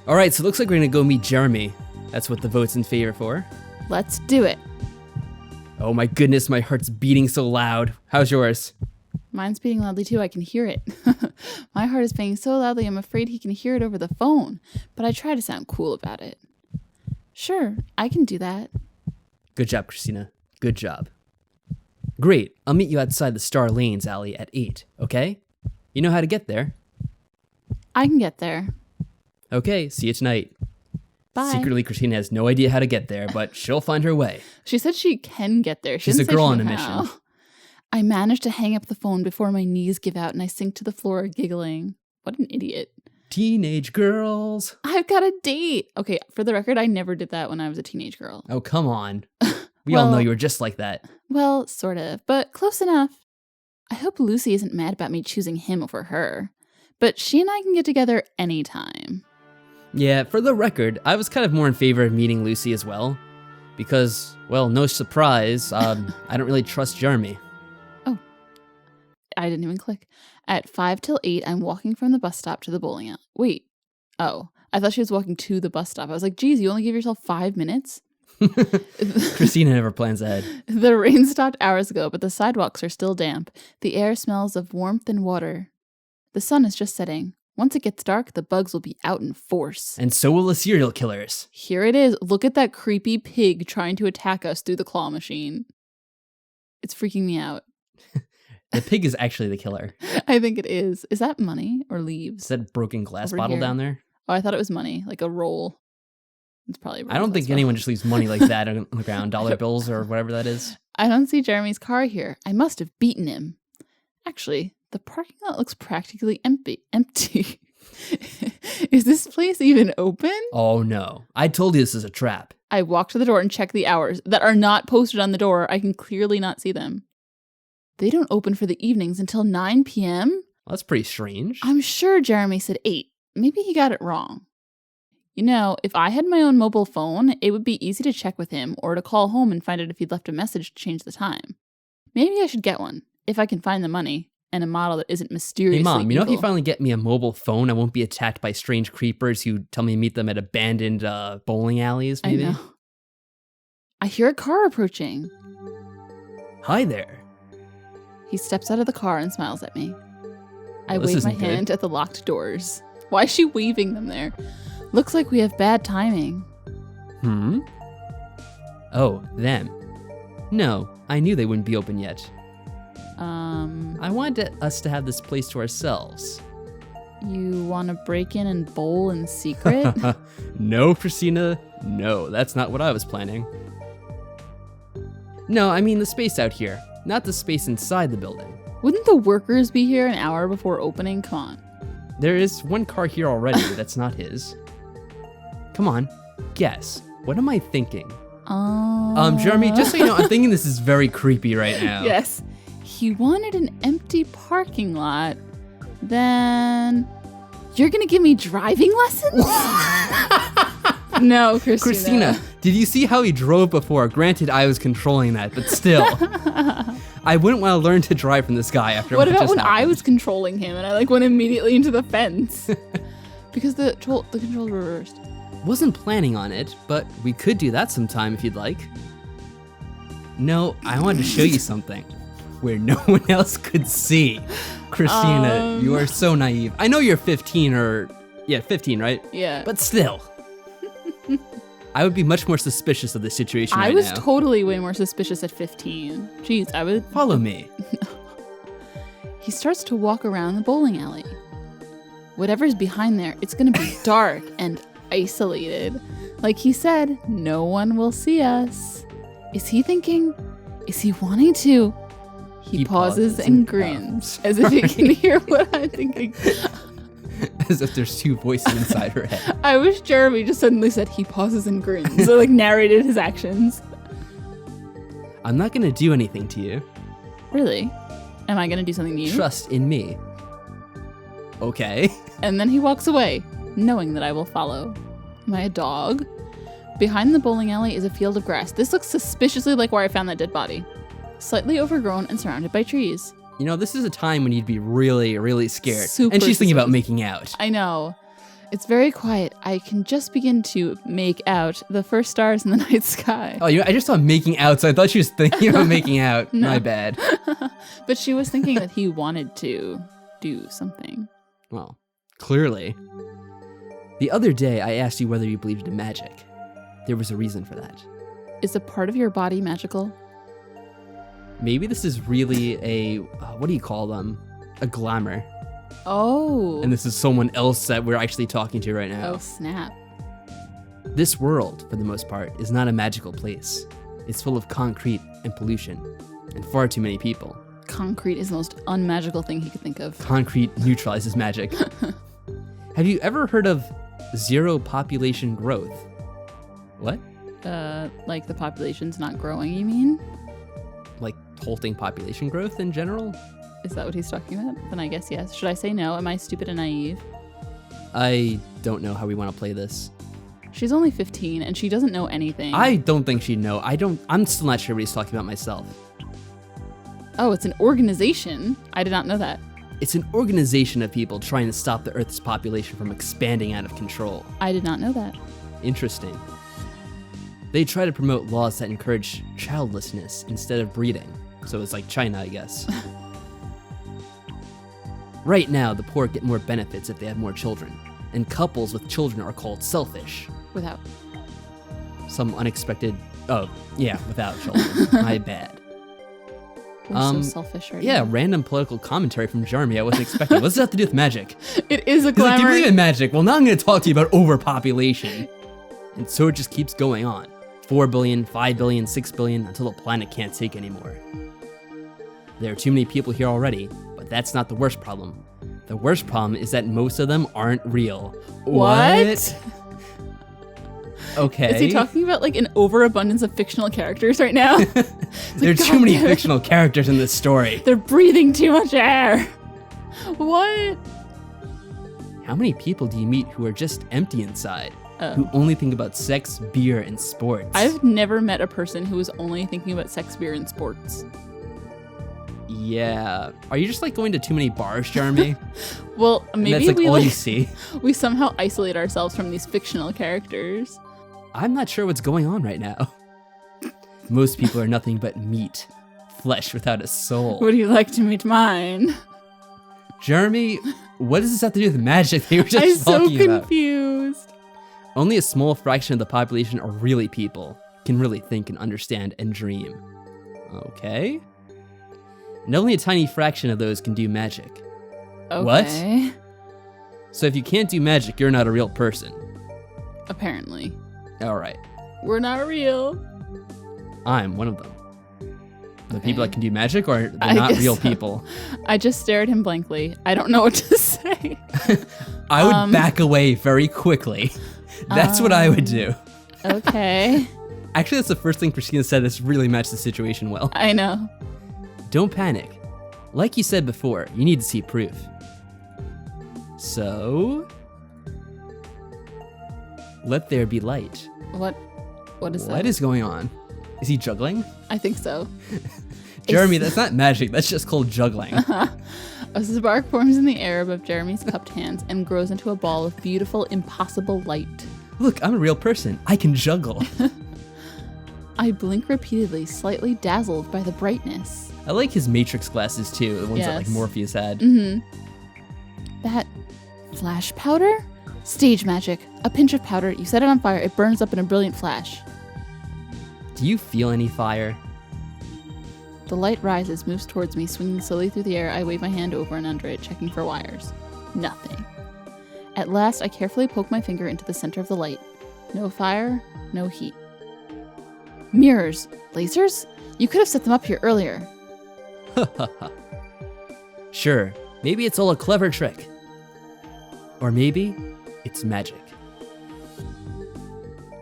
All right, so it looks like we're gonna go meet Jeremy. That's what the vote's in favor for. Let's do it. Oh my goodness, my heart's beating so loud. How's yours? Mine's beating loudly too, I can hear it. My heart is beating so loudly I'm afraid he can hear it over the phone, but I try to sound cool about it. Sure, I can do that. Good job, Christina. Good job. Great, I'll meet you outside the Star Lanes alley at 8, okay? You know how to get there. I can get there. Okay, see you tonight. Bye. Secretly, Christina has no idea how to get there, but she'll find her way. She said she can get there. She's a girl on a mission. How. I manage to hang up the phone before my knees give out and I sink to the floor giggling. What an idiot. Teenage girls. I've got a date. Okay, for the record, I never did that when I was a teenage girl. Oh, come on. We all know you were just like that. Well, sort of, but close enough. I hope Lucy isn't mad about me choosing him over her. But she and I can get together anytime. Yeah, for the record, I was kind of more in favor of meeting Lucy as well. Because, well, no surprise, I don't really trust Jeremy. Oh, I didn't even click. At 5 till 8, I'm walking from the bus stop to the bowling alley. Wait. Oh, I thought she was walking to the bus stop. I was like, geez, you only give yourself 5 minutes? Christina never plans ahead. The rain stopped hours ago, but the sidewalks are still damp. The air smells of warmth and water. The sun is just setting. Once it gets dark, the bugs will be out in force. And so will the serial killers. Here it is. Look at that creepy pig trying to attack us through the claw machine. It's freaking me out. The pig is actually the killer. I think it is. Is that money or leaves? Is that a broken glass Over bottle here. down there? Oh, I thought it was money, like a roll. It's probably. I don't think anyone just leaves money like that on the ground, dollar bills or whatever that is. I don't see Jeremy's car here. I must have beaten him. Actually, the parking lot looks practically empty. Is this place even open? Oh no. I told you this is a trap. I walk to the door and check the hours that are not posted on the door. I can clearly not see them. They don't open for the evenings until 9 p.m.? Well, that's pretty strange. I'm sure Jeremy said 8. Maybe he got it wrong. You know, if I had my own mobile phone, it would be easy to check with him or to call home and find out if he'd left a message to change the time. Maybe I should get one, if I can find the money, and a model that isn't mysteriously Hey Mom, you know if you evil. finally get me a mobile phone, I won't be attacked by strange creepers who tell me to meet them at abandoned bowling alleys, maybe? I know. I hear a car approaching. Hi there. He steps out of the car and smiles at me. I Well, this wave my isn't good. hand at the locked doors. Why is she waving them there? Looks like we have bad timing. Oh, them. No, I knew they wouldn't be open yet. I wanted us to have this place to ourselves. You want to break in and bowl in secret? No, Christina. No, that's not what I was planning. No, I mean the space out here, not the space inside the building. Wouldn't the workers be here an hour before opening? Come on. There is one car here already that's not his. Come on, guess. What am I thinking? Jeremy, just so you know, I'm thinking this is very creepy right now. Yes. He wanted an empty parking lot. Then you're going to give me driving lessons? No, Christina, did you see how he drove before? Granted, I was controlling that, but still. I wouldn't want to learn to drive from this guy after What what about just when I happened. was controlling him and I went immediately into the fence? Because the controls were reversed. Wasn't planning on it, but we could do that sometime if you'd like. No, I wanted to show you something where no one else could see. Christina, you are so naive. I know you're 15 15, right? Yeah. But still. I would be much more suspicious of the situation I right was now. totally way more suspicious at 15. Jeez, I would... Follow me. He starts to walk around the bowling alley. Whatever's behind there, it's going to be dark and isolated. Like he said, no one will see us. Is he thinking? Is he wanting to? He pauses and grins, as if he can hear what I'm thinking. As if there's two voices inside her head. I wish Jeremy just suddenly said he pauses and grins, or like narrated his actions. I'm not going to do anything to you. Really? Am I going to do something to you? Trust in me. Okay. And then he walks away, knowing that I will follow. Am I a dog? Behind the bowling alley is a field of grass. This looks suspiciously like where I found that dead body. Slightly overgrown and surrounded by trees. You know, this is a time when you'd be really, really scared. Super and she's thinking about suspicious. making out. I know. It's very quiet. I can just begin to make out the first stars in the night sky. Oh, I just saw making out, so I thought she was thinking about making out. No. My bad. But she was thinking that he wanted to do something. Well, clearly. The other day, I asked you whether you believed in magic. There was a reason for that. Is a part of your body magical? Maybe this is really a, what do you call them? A glamour. Oh. And this is someone else that we're actually talking to right now. Oh, snap. This world, for the most part, is not a magical place. It's full of concrete and pollution, and far too many people. Concrete is the most unmagical thing he could think of. Concrete neutralizes magic. Have you ever heard of zero population growth? What? Like the population's not growing, you mean? Like halting population growth in general? Is that what he's talking about? Then I guess yes. Should I say no? Am I stupid and naive? I don't know how we want to play this. She's only 15 and she doesn't know anything. I don't think she'd know. I'm still not sure what he's talking about myself. Oh, it's an organization. I did not know that. It's an organization of people trying to stop the Earth's population from expanding out of control. I did not know that. Interesting. They try to promote laws that encourage childlessness instead of breeding. So it's like China, I guess. Right now, the poor get more benefits if they have more children, and couples with children are called selfish. Without. Some unexpected... Oh, yeah, without children. My bad. We're so selfish right Yeah, now. random political commentary from Jeremy I wasn't expecting. What's that have to do with magic? It is a He's like, do you glamour. believe in magic? Well, now I'm going to talk to you about overpopulation. And so it just keeps going on. 4 billion, 5 billion, 6 billion, until the planet can't take anymore. There are too many people here already, but that's not the worst problem. The worst problem is that most of them aren't real. What? Okay. Is he talking about like an overabundance of fictional characters right now? There are too many fictional characters in this story. They're breathing too much air. What? How many people do you meet who are just empty inside? Oh. Who only think about sex, beer, and sports? I've never met a person who was only thinking about sex, beer, and sports. Yeah. Are you just like going to too many bars, Jeremy? Well, And maybe that's like we all like you see. we somehow isolate ourselves from these fictional characters. I'm not sure what's going on right now. Most people are nothing but meat, flesh without a soul. Would you like to meet mine? Jeremy, what does this have to do with magic they were just I'm so talking about? confused. Only a small fraction of the population are really people, can really think and understand and dream. Okay. And only a tiny fraction of those can do magic. Okay. What? So if you can't do magic, you're not a real person. Apparently. All right. We're not real. I'm one of them. The Okay. people that can do magic, or they're I not guess real so. people? I just stared at him blankly. I don't know what to say. I would back away very quickly. That's what I would do. Okay. Actually, that's the first thing Christina said that's really matched the situation well. I know. Don't panic. Like you said before, you need to see proof. So... let there be light. What is that? What is going on? Is he juggling? I think so. Jeremy, that's not magic. That's just called juggling. A spark forms in the air above Jeremy's cupped hands and grows into a ball of beautiful, impossible light. Look, I'm a real person. I can juggle. I blink repeatedly, slightly dazzled by the brightness. I like his Matrix glasses too, the ones that like Yes. Morpheus had. That flash powder? Stage magic. A pinch of powder. You set it on fire. It burns up in a brilliant flash. Do you feel any fire? The light rises, moves towards me, swinging slowly through the air. I wave my hand over and under it, checking for wires. Nothing. At last, I carefully poke my finger into the center of the light. No fire, no heat. Mirrors. Lasers? You could have set them up here earlier. Sure, maybe it's all a clever trick. Or maybe it's magic.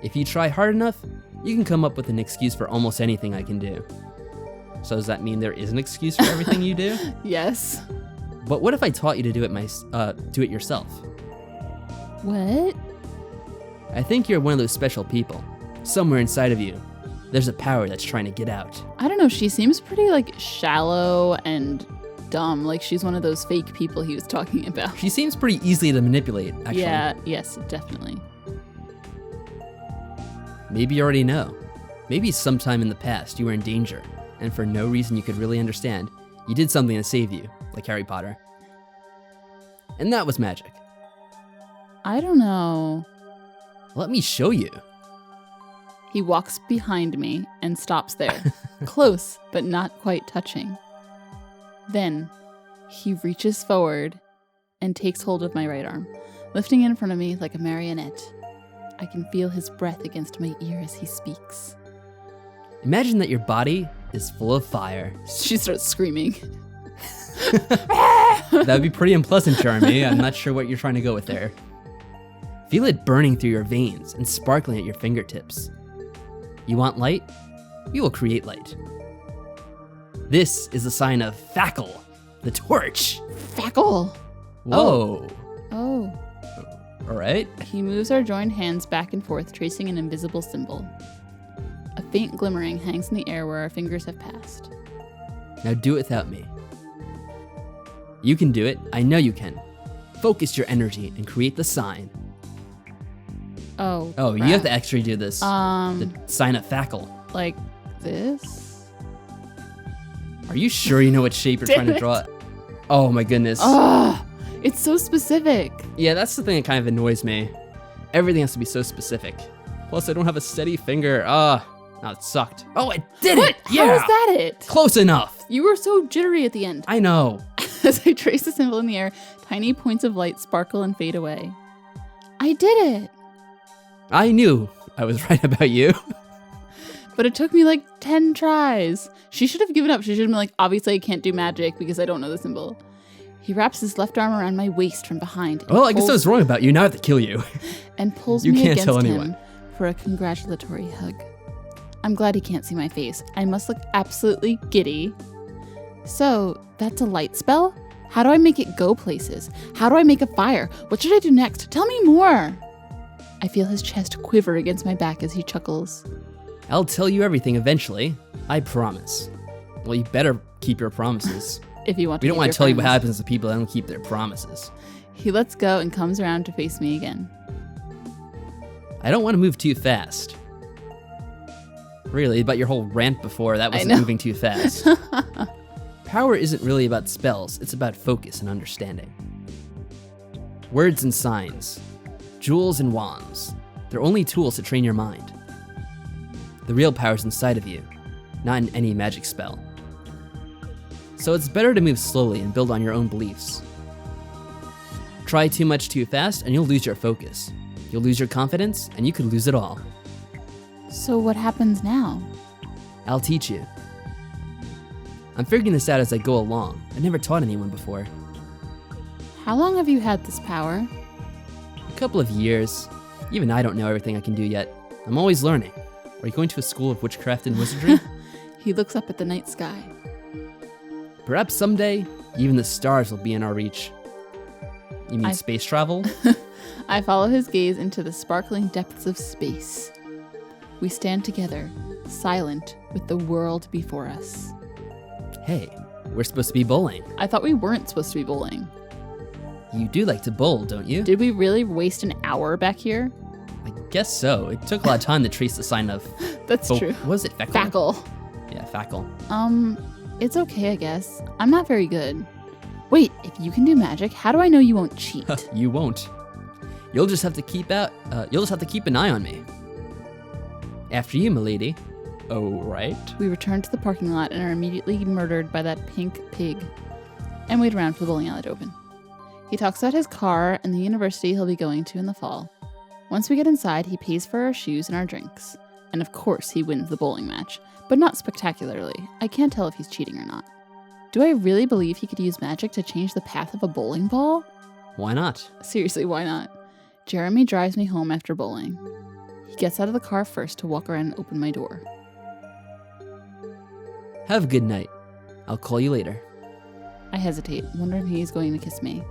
If you try hard enough, you can come up with an excuse for almost anything I can do. So does that mean there is an excuse for everything you do? Yes. But what if I taught you to do it yourself? What? I think you're one of those special people. Somewhere inside of you, there's a power that's trying to get out. I don't know. She seems pretty, like, shallow and dumb. Like she's one of those fake people he was talking about. She seems pretty easy to manipulate, actually. Yeah, yes, definitely. Maybe you already know. Maybe sometime in the past you were in danger, and for no reason you could really understand, you did something to save you, like Harry Potter. And that was magic. I don't know. Let me show you. He walks behind me and stops there. Close, but not quite touching. Then, he reaches forward and takes hold of my right arm, lifting it in front of me like a marionette. I can feel his breath against my ear as he speaks. Imagine that your body is full of fire. She starts screaming. That would be pretty unpleasant, Jeremy. I'm not sure what you're trying to go with there. Feel it burning through your veins and sparkling at your fingertips. You want light? We will create light. This is a sign of Fackle, the torch. Fackle! Whoa. Oh. All right. He moves our joined hands back and forth, tracing an invisible symbol. A faint glimmering hangs in the air where our fingers have passed. Now do it without me. You can do it. I know you can. Focus your energy and create the sign. Oh, Oh, crap. you have to actually do this. The sign of Fackle. Like this? Are you sure you know what shape you're Damn trying to it. draw? Oh my goodness. Oh, it's so specific. Yeah, that's the thing that kind of annoys me. Everything has to be so specific. Plus, I don't have a steady finger. No, it sucked. Oh, I did What? it! Yeah! How is that it? Close enough. You were so jittery at the end. I know. As I trace the symbol in the air, tiny points of light sparkle and fade away. I did it! I knew I was right about you. But it took me like 10 tries. She should have given up. She should have been like, obviously I can't do magic because I don't know the symbol. He wraps his left arm around my waist from behind. Well, I guess I was wrong about you. Now I have to kill you. And pulls You me can't against tell him anyone. for a congratulatory hug. I'm glad he can't see my face. I must look absolutely giddy. So, that's a light spell? How do I make it go places? How do I make a fire? What should I do next? Tell me more! I feel his chest quiver against my back as he chuckles. I'll tell you everything eventually. I promise. Well, you better keep your promises. If you want to We don't keep want your to tell you what promise. happens to people that don't keep their promises. He lets go and comes around to face me again. I don't want to move too fast. Really, but your whole rant before, that I wasn't know. moving too fast. Power isn't really about spells, it's about focus and understanding. Words and signs, jewels and wands, they're only tools to train your mind. The real power's inside of you, not in any magic spell. So it's better to move slowly and build on your own beliefs. Try too much too fast and you'll lose your focus. You'll lose your confidence and you could lose it all. So what happens now? I'll teach you. I'm figuring this out as I go along. I never taught anyone before. How long have you had this power? A couple of years. Even I don't know everything I can do yet. I'm always learning. Are you going to a school of witchcraft and wizardry? He looks up at the night sky. Perhaps someday, even the stars will be in our reach. You mean space travel? I follow his gaze into the sparkling depths of space. We stand together, silent, with the world before us. Hey, we're supposed to be bowling. I thought we weren't supposed to be bowling. You do like to bowl, don't you? Did we really waste an hour back here? I guess so. It took a lot of time to trace the sign of... That's true. What was it? Fackle? Fackle. Yeah, Fackle. It's okay, I guess. I'm not very good. Wait, if you can do magic, how do I know you won't cheat? You won't. You'll just have to keep an eye on me. After you, milady. Oh, right. We return to the parking lot and are immediately murdered by that pink pig, and wait around for the bowling alley to open. He talks about his car and the university he'll be going to in the fall. Once we get inside, he pays for our shoes and our drinks. And of course, he wins the bowling match, but not spectacularly. I can't tell if he's cheating or not. Do I really believe he could use magic to change the path of a bowling ball? Why not? Seriously, why not? Jeremy drives me home after bowling. He gets out of the car first to walk around and open my door. Have a good night. I'll call you later. I hesitate, wondering if he's going to kiss me.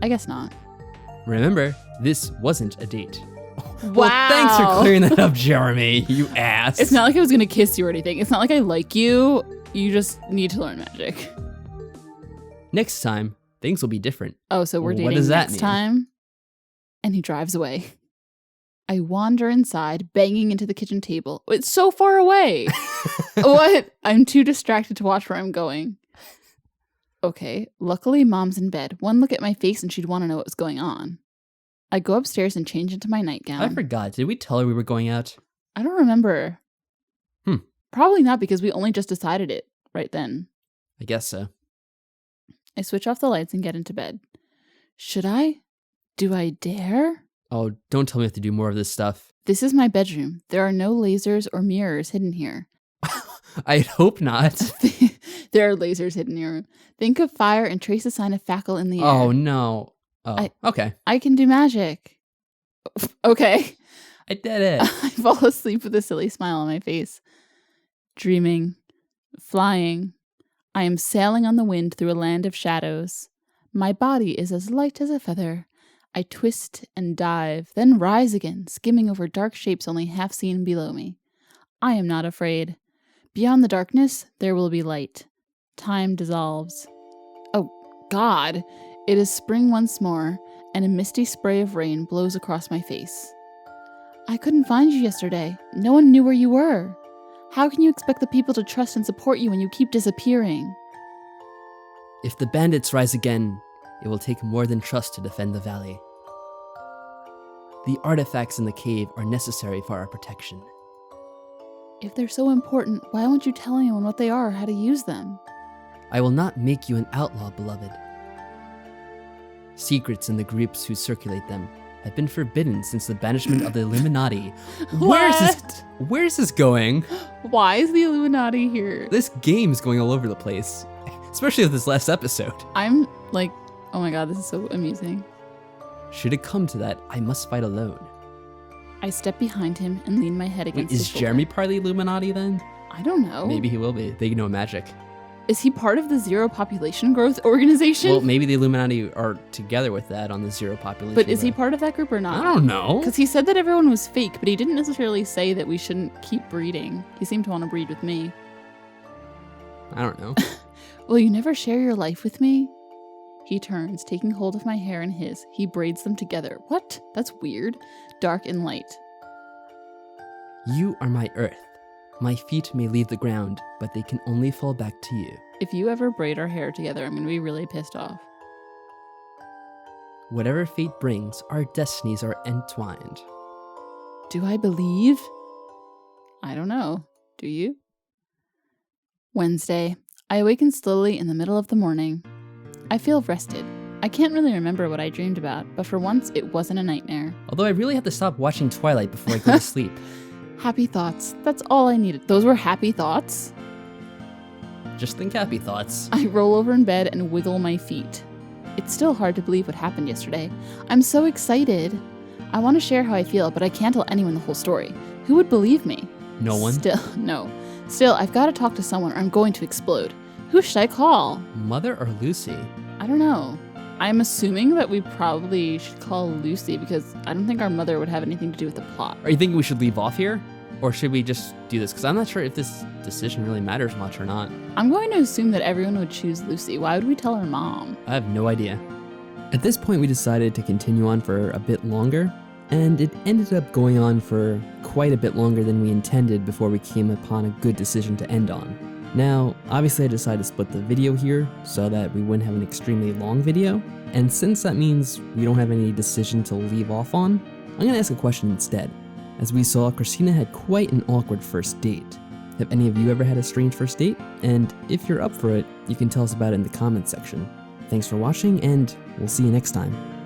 I guess not. Remember, this wasn't a date. Wow. Well, thanks for clearing that up, Jeremy, you ass. It's not like I was going to kiss you or anything. It's not like I like you. You just need to learn magic. Next time, things will be different. Oh, so we're What dating does that next mean? time? And he drives away. I wander inside, banging into the kitchen table. It's so far away. What? I'm too distracted to watch where I'm going. Okay, luckily Mom's in bed. One look at my face and she'd want to know what was going on. I go upstairs and change into my nightgown. I forgot. Did we tell her we were going out? I don't remember. Hmm. Probably not, because we only just decided it right then. I guess so. I switch off the lights and get into bed. Should I? Do I dare? Oh, don't tell me I have to do more of this stuff. This is my bedroom. There are no lasers or mirrors hidden here. I hope not. There are lasers hidden in your room. Think of fire and trace a sign of fackle in the air. Oh, no. Oh, okay. I can do magic. Okay. I did it. I fall asleep with a silly smile on my face. Dreaming. Flying. I am sailing on the wind through a land of shadows. My body is as light as a feather. I twist and dive, then rise again, skimming over dark shapes only half seen below me. I am not afraid. Beyond the darkness, there will be light. Time dissolves. Oh, God! It is spring once more, and a misty spray of rain blows across my face. I couldn't find you yesterday. No one knew where you were. How can you expect the people to trust and support you when you keep disappearing? If the bandits rise again, it will take more than trust to defend the valley. The artifacts in the cave are necessary for our protection. If they're so important, why won't you tell anyone what they are or how to use them? I will not make you an outlaw, beloved. Secrets in the groups who circulate them have been forbidden since the banishment of the Illuminati. Where is this going? Why is the Illuminati here? This game is going all over the place, especially with this last episode. I'm like, oh my God, this is so amusing. Should it come to that, I must fight alone. I step behind him and lean my head against his Is shoulder. Jeremy part of the Illuminati then? I don't know. Maybe he will be. They know magic. Is he part of the Zero Population Growth Organization? Well, maybe the Illuminati are together with that on the zero population. But is he growth. part of that group or not? I don't know. Because he said that everyone was fake, but he didn't necessarily say that we shouldn't keep breeding. He seemed to want to breed with me. I don't know. Will you never share your life with me? He turns, taking hold of my hair in his. He braids them together. What? That's weird. Dark and light. You are my earth. My feet may leave the ground, but they can only fall back to you. If you ever braid our hair together, I'm going to be really pissed off. Whatever fate brings, our destinies are entwined. Do I believe? I don't know. Do you? Wednesday. I awaken slowly in the middle of the morning. I feel rested. I can't really remember what I dreamed about, but for once it wasn't a nightmare. Although I really have to stop watching Twilight before I go to sleep. Happy thoughts. That's all I needed. Those were happy thoughts? Just think happy thoughts. I roll over in bed and wiggle my feet. It's still hard to believe what happened yesterday. I'm so excited. I want to share how I feel, but I can't tell anyone the whole story. Who would believe me? No one? Still, I've got to talk to someone or I'm going to explode. Who should I call? Mother or Lucy? I don't know. I'm assuming that we probably should call Lucy because I don't think our mother would have anything to do with the plot. Are you thinking we should leave off here? Or should we just do this? Because I'm not sure if this decision really matters much or not. I'm going to assume that everyone would choose Lucy. Why would we tell her mom? I have no idea. At this point, we decided to continue on for a bit longer, and it ended up going on for quite a bit longer than we intended before we came upon a good decision to end on. Now, obviously I decided to split the video here so that we wouldn't have an extremely long video, and since that means we don't have any decision to leave off on, I'm going to ask a question instead. As we saw, Christina had quite an awkward first date. Have any of you ever had a strange first date? And if you're up for it, you can tell us about it in the comments section. Thanks for watching, and we'll see you next time.